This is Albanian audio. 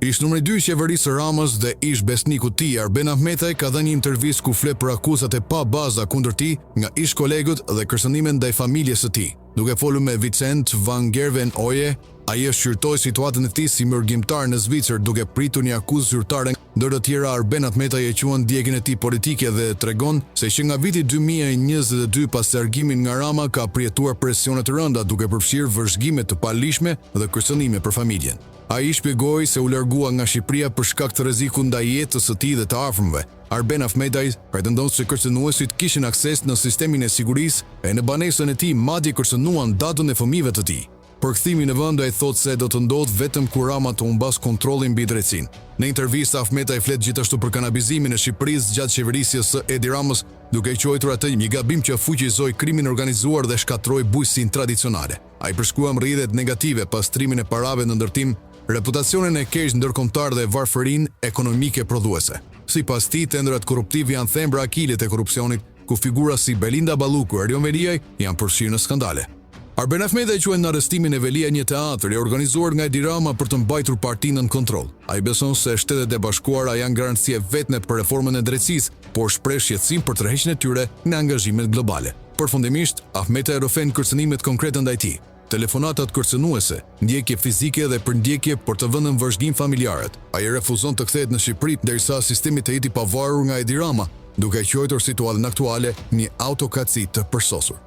Ish numri 2 i qeverisë së Ramës dhe ish besniku i tij Arben Ahmetaj ka dhënë një intervistë ku flet për akuzat e pa baza kundër tij nga ish kolegët dhe kërcënimet ndaj familjes së tij. Duke folur me Vicent van Gerwen Oje, ai e shqyrtoi situatën e tij si mërgjimtar në Zvicër duke pritur një akuzë zyrtare. Ndër të tjera, Arben Ahmetaj e quan ndjekjen e tij politike dhe tregon se që nga viti 2022 pas largimit nga Rama ka përjetuar presione të rënda duke përfshirë vëzhgime të palishme dhe kërcënime për familjen. Ai shpjegoi se u largua nga Shqipëria për shkak të rrezikut ndaj jetës së tij dhe të afërmve. Arben Ahmetaj pretendon se kërcënuesit kishin akses në sistemin e sigurisë e në banesën e tij madje kërcënuan datën e fëmijëve të tij. Përkthimi në vend ai thotë se do të ndodhë vetëm kur Rama të humbas kontrollin mbi drejtsinë. Në intervistë Ahmetaj flet gjithashtu për kanabizimin e Shqipërisë gjatë qeverisjes së Edi Ramës, duke quajtur atë një gabim që fuqizoi krimin organizuar dhe shkatroi bujqësinë tradicionale. Ai përshkrua rrjedhët negative pas trimin e parave në ndërtim, reputacionin e keq ndërkombëtar dhe varfërinë ekonomike prodhuese. Sipas tij, tendrat korruptiv janë thembra akilit e korrupsionit, ku figura si Belinda Balluku e Erion Veliaj janë përfshirë në skandale. Arben Ahmetaj quajnë në arrestimin e Veliaj një teatër i organizuar nga Edi Rama për të mbajtur partinë në kontroll. Ai beson se Shtetet e Bashkuara janë garancie vetme për reformën e drejtësisë, por shpreh shqetësim për tërheqjen e tyre në angazhimet globale. Përfundimisht, Ahmetaj rrëfen kërcënimet konkrete ndaj tij. Telefonatat kërcënuese, ndjekje fizike dhe përndjekje për të vënë në vëzhgim familjarët. Ai refuzon të kthehet në Shqipëri derisa sistemi të jetë i pavarur nga Edi Rama, duke quajtur situatën aktuale një autokraci të përsosur.